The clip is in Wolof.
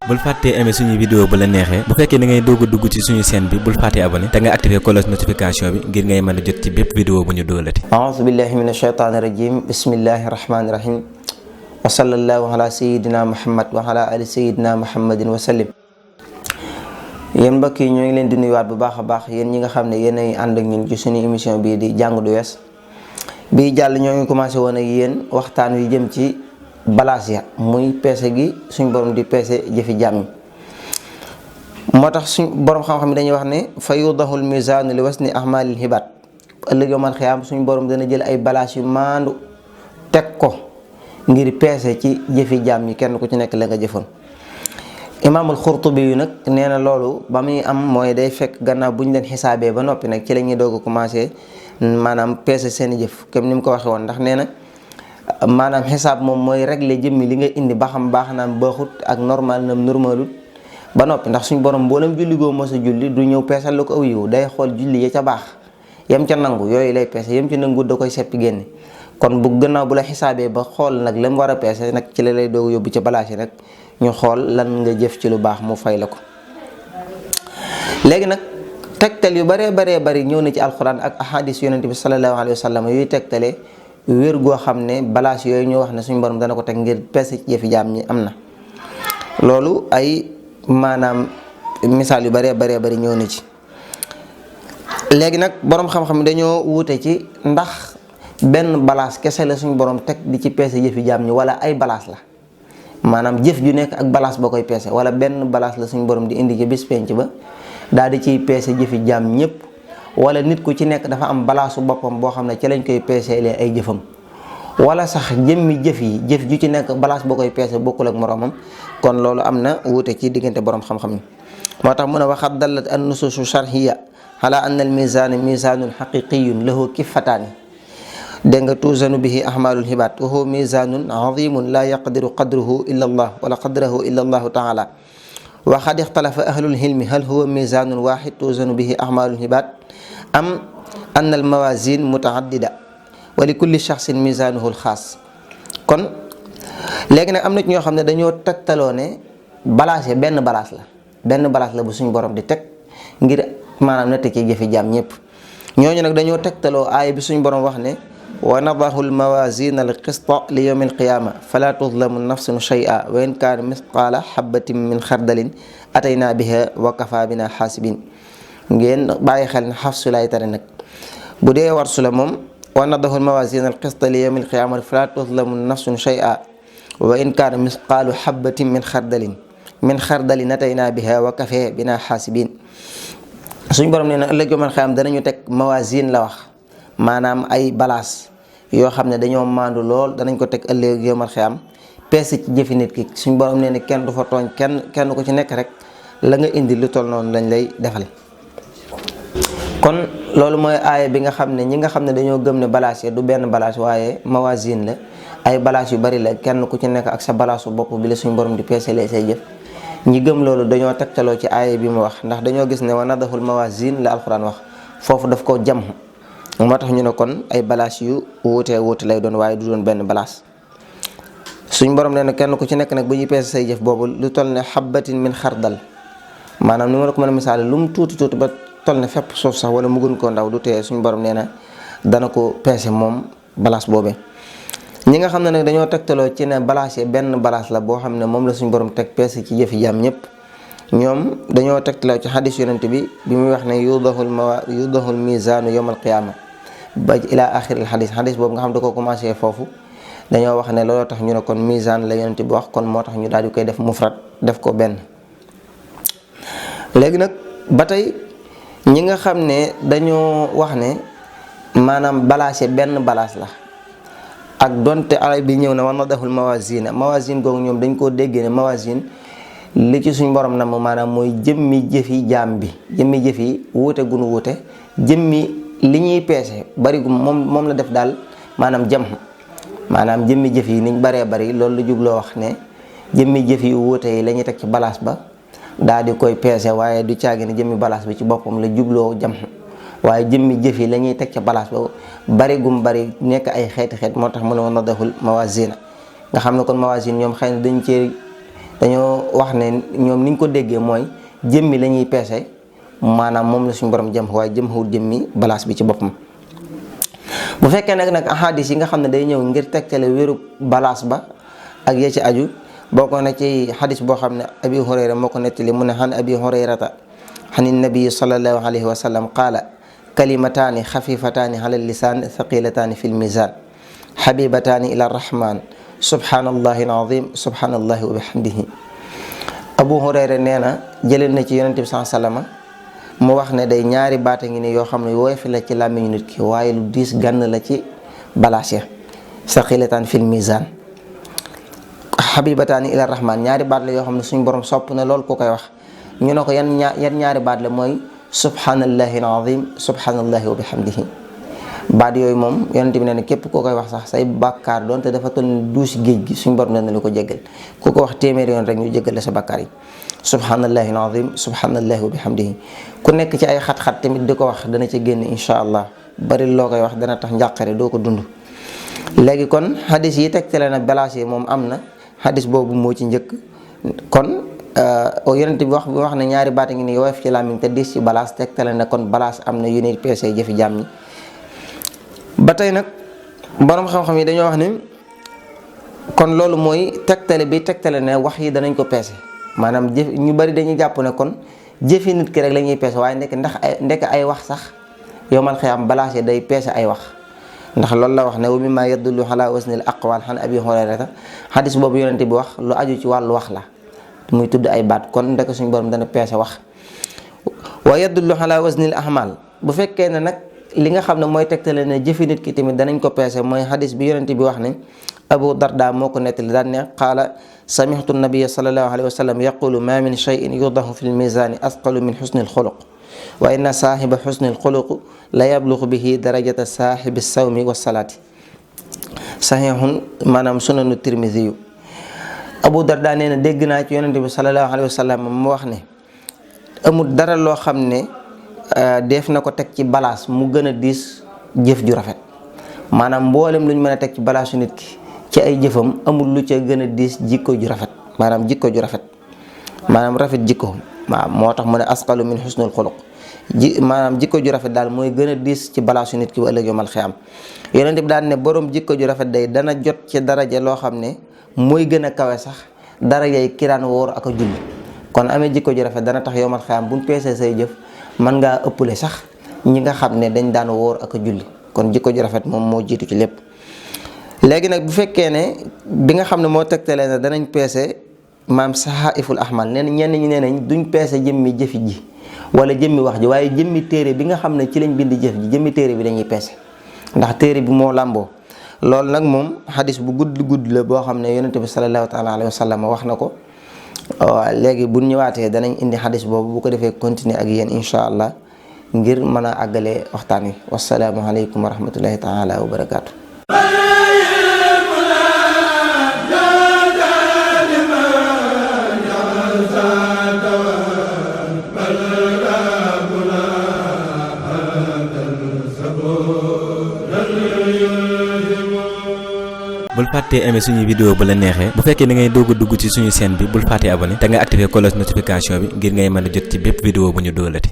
bul fàttee aimer suñu vidéo bu la neexee bu fekkee da ngay doog a dugg ci suñu chaîne bi bul fàttee abonné te nga activer cloche notification bi ngir ngay mën a jot ci bépp vidéo bu ñu doolati. a'uuzu billahi minash shaytaani rajim bismillahi rahmaani rahim wa sallallahu ala sayyidina muhammad wa ala ali sayyidina muhammadin wa sallim. yéen mbokk yi ñoo ngi leen di nuyuwaat bu baax a baax yéen ñi nga xam ne yéen ay ànd ak ñun ci suñu émission bii di jàng du wees bii jàll ñoo ngi commencé woon ak yéen waxtaan wi jëm ci balaas ya muy peese gi suñ borom di peese jëfi jaam yi. moo tax suñ borom xam-xam yi dañuy wax ne fa yudahul mizaanu li wasni ahmalil hibaat ëllëg yawmal xiyaam suñ borom dana jël ay balaas yu maandu teg ko ngir peese ci jëfi jaam yi kenn ku ci nekk la nga jëfoon. imaamul Xurtubi yu nag nee na loolu ba muy am mooy day fekk gannaaw bu ñu leen xisaabee ba noppi nag ci la ñuy doog a commencé maanaam peese seeni jëf comme ni mu ko waxee woon ndax nee na maanaam xisaab moom mooy régler jëmmi li nga indi ba xam baax naam baaxut ak normal naam normalut ba noppi ndax suñ borom mboolem julli goo mos a julli du ñëw peesal la ko aw yiw day xool julli ya ca baax yem ca nangu yooyu lay peese yem ci nangu da koy seppi génne kon bu gannaaw bu la xisaabee ba xool nag la mu war a peese nag ci la lay doog yóbbu ca balaas yi nag ñu xool lan nga jëf ci lu baax mu fay la ko. léegi nag tegtal yu baree bari ñëw na ci alxuraan ak ahadis yonente bi sallallahu alayhi wa sallam yuy tegtale wér goo xam ne balaas yooyu ñu wax ne suñu borom dana ko teg ngir peese ci jëfi jaam ñi am na. loolu ay maanaam misaal yu baree bari ñëw na ci. léegi nag borom xam-xam dañoo wuute ci ndax benn balaas kese la suñu borom teg di ci peese jëfi jaam ñi wala ay balaas la. maanaam jëf ju nekk ak balaas ba koy peese wala benn balaas la suñu borom di indi ci bis penc ba daal di ciy peese jëfi jaam ñëpp wala nit ku ci nekk dafa am balaasu boppam boo xam ne ci lañ koy peeselee ay jëfam wala sax jëmmi jëf yi jëf ju ci nekk balaas ba koy peese bokkul ak moroomam kon loolu am na wuute ci diggante borom xam-xam yi. moo tax mu ne waxat dallat an nususu sharhiya ala anna al mizaana mizaanun xaqiqiyun lahu kifataani dégg nga tuuzanu bihi ahmalul hibaat wa huwa mizaanun azimun laa yaqdiru qadruhu illa allah wala qadrahu illa allahu taala wa qad ixtalafa ahlul hilmi hal huwa mizaanun waaxid tuuzanu bihi ahmalul hibaat am anna al mawazin mutaaddida wa li kulli shaxsin mizaanuhu al xaas. kon léegi nag am na ci ñoo xam ne dañoo tegtaloo ne balaas yi benn balaas la bu suñ borom di teg ngir maanaam natt ci jëfi jaam ñëpp ñooñu nag dañoo tegtaloo aaya bi suñ borom wax ne wa nadahu almawazin alqista li yawmi alqiyama fala tuzlamu nafsun shay'a wa in kaana misqaala habatin min xardalin atayna biha wa kafa bina xaasibin. ngeen bàyyi xel ne xafsu lay tare nag bu dee warsu la moom wa nadahu almawazin alqista li yawmi alqiyama fala tuzlamu nafsun shay'a wa in kaana misqaalu habatin min xardalin atayna biha wa kafa bina xaasibin. suñ borom nee na ëllëg yawmal qiyaama danañu teg mawazin la wax maanaam ay balaas yoo xam ne dañoo maandu lool danañ ko teg ëllëg yawmal qiyaama peese ci jëfi nit ki suñ borom nee na kenn du fa tooñ kenn ku ci nekk rek la nga indi lu toll noonu lañ lay defal. kon loolu mooy aaya bi nga xam ne ñi nga xam ne dañoo gëm ne balaas yi du benn balaas waaye mawazin la ay balaas yu bari la kenn ku ci nekk ak sa balaasu bopp bi la suñ borom di peese lee say jëf. ñi gëm loolu dañoo tegtaloo ci aaya bi mu wax ndax dañoo gis ne wa nadahul mawazin la alquran wax foofu daf ko jam moo tax ñu ne kon ay balaas yu wuute lay doon waaye du doon benn balaas. suñ borom nee na kenn ku ci nekk nag bu ñuy peese say jëf boobu lu toll ne xabatin min xardal maanaam ni ma la ko mën a misaale lu mu tuuti ba toll ne fépp suuf sax wala mu gën koo ndaw du tee suñ borom nee na dana ko peese moom balaas boobee. ñi nga xam ne nag dañoo tegtaloo ci ne balaas yi benn balaas la boo xam ne moom la suñu borom teg peese ci jëfi jaam ñëpp ñoom dañoo tegtaloo ci xadis yonent bi muy wax ne yudahul mizaanu yawmal qiyaama ba ila axiril xadis boobu nga xam da ko commencé foofu dañoo wax ne looloo tax ñu ne kon mizaan la yonent bi wax kon moo tax ñu daal di koy def mufrad def ko benn. léegi nag ba tey ñi nga xam ne dañoo wax ne maanaam balaas yi benn balaas la ak donte alay bi ñëw na wa nadahul mawazin googu ñoom dañ koo déggee ne mawazin li ci suñ borom na maanaam mooy jëmmi jëfi jaam bi jëmmi jëf yi wuute gunu wuute jëmmi li ñuy peese bari gu moom la def daal maanaam maanaam jëmmi jëf yi niñ baree bari loolu lu jubloo wax ne jëmmi jëf yi wuute yi la ñuy teg ci balaas ba daal di koy peese waaye du caagi ne jëmmi balaas bi ci boppam la jubloo jam waaye jëmmi jëf yi la ñuy teg ca balaas ba bari gum bari nekk ay xeet moo tax mu ne wa nadahul mawazina nga xam ne kon mawazin ñoom xëy na dañoo wax ne ñoom niñ ko déggee mooy jëmmi la ñuy peese maanaam moom la suñu borom jëm waaye jëm xawut jëmmi balance bi ci boppam. bu fekkee nag ahadis yi nga xam ne day ñëw ngir tegtale wéru balance ba ak ya ci aju bokk na ci hadis boo xam ne abi hurayra moo ko nettali mu ne xan abi hurayrata xan nabii sallallahu alayhi wa sallam qaala kalimataani xafifataani ala lisaan thaqilataani fi lmizan xabibataani ila rahman subhanallahi alazim subhanallahi wa bihamdihi. abu hurayra nee na jëlee na ci yonente bi sallallahu mu wax ne day ñaari baata ngi ni yoo xam ne woyof la ci làmmiñu nit ki waaye lu diis gànn la ci balaas ya saqilataan fil mizan habibataani ila rahman ñaari baat la yoo xam ne suñu borom sopp na lool ku koy wax ñu ne ko yan ñaari baat la mooy subhanallahi alazim subhanallahi wa bihamdihi. baat yooyu moom yonent bi nee na képp koo koy wax sax say bàkkaar doonte dafa toll ni duusi géej gi suñu borom dana la ko jéggal ku ko wax téeméeri yoon rek ñu jéggal la sa bàkkaar yi. subhanallahi alazim subhanallahi wa bihamdihi ku nekk ci ay xat-xat tamit di ko wax dana ci génn incha allah bari loo koy wax dana tax njàqare doo ko dund. léegi kon hadis yi tegtale na balance yi moom am na hadis boobu moo ci njëkk kon yonent bi wax ne ñaari baata ngi ni woyof ci làmmiñ te diis ci balance tegtale na kon balance am na yu ne peese jëfi jàmm ñi. ba tey nag borom xam-xam yi dañoo wax ne kon loolu mooy tegtale bi tegtale ne wax yi danañ ko peese maanaam jëf ñu bari dañuy jàpp ne kon jëfi nit ki rek la ñuy peese waaye ndekk ay wax sax yowmal xiyaam balance day peese ay wax ndax loolu la wax ne wa mimma yadullu ala wasnil aqwal xan abi hurayrata xadis boobu yonente bi wax lu aju ci wàllu wax la muy tudd ay baat kon ndekk suñu borom dana peese wax. wa yadullu ala wasnil ahmal bu fekkee ne nag li nga xam ne mooy tegtale ne jëfi nit ki tamit danañ ko peese mooy xadis bi yonente bi wax ne abu darda moo ko nettali daan ne qaala samihtu nabiyya sallallahu alayhi wa sallam yaqulu ma min shay'in yudahu fi lmizani asqalu min xusni alxuluq wa inna saahiba xusni alxuluq la yablugu bihi darajata saahibi sawmi wa salaati sahihun maanaam sunanu tirmidhi yu abu darda nee na dégg naa ci yonente bi sallallahu alayhi wa sallam mu wax ne amul dara loo xam ne def na ko teg ci balaas mu gën a diis jëf ju rafet maanaam mboolem lu ñu mën a teg ci balaasu nit ki ci ay jëfam amul lu ca gën a diis jikko ju rafet maanaam jikko ju rafet maanaam rafet jikko waaw moo tax mu ne asqalu min xusnul xuluq maanaam jikko ju rafet daal mooy gën a diis ci balaasu nit ki ba ëllëg yomal xiyaam yonent bi daan ne borom jikko ju rafet day dana jot ci daraja loo xam ne mooy gën a kawe sax darajay ki daan wóor ak a julli kon amee jikko ju rafet dana tax yomal xiyaam buñ peesee say jëf mën ngaa ëppale sax ñi nga xam ne dañ daan wóor ak a julli kon jikko ju rafet moom moo jiitu ci lépp. léegi nag bu fekkee ne bi nga xam ne moo tegtalee ne danañ peese maam sahaiful ahmal nee na ñenn ñi nee nañ duñ peese jëmmi jëfi ji wala jëmmi wax ji waaye jëmmi téere bi nga xam ne ci lañ bind jëf ji jëmmi téere bi dañuy peese ndax téere bi moo làmboo loolu nag moom xadis bu gudd la boo xam ne yonente bi sallallahu taala alayhi wa sallam wax na ko. waaw léegi bu ñëwaatee danañ indi xadis boobu bu ko defee continuer ak yéen incha allah ngir mën a àggale waxtaan wi wasalaamu aleykum wa rahmatullahi taala wa barakaatu. bul fàttee aimé suñu vidéo bu la neexee bu fekkee da ngay doog a dugg ci suñu chaîne bi bul fàttee abonné te nga activer cloche notification bi ngir ngay mën a jot ci bépp vidéo bu ñu dóolati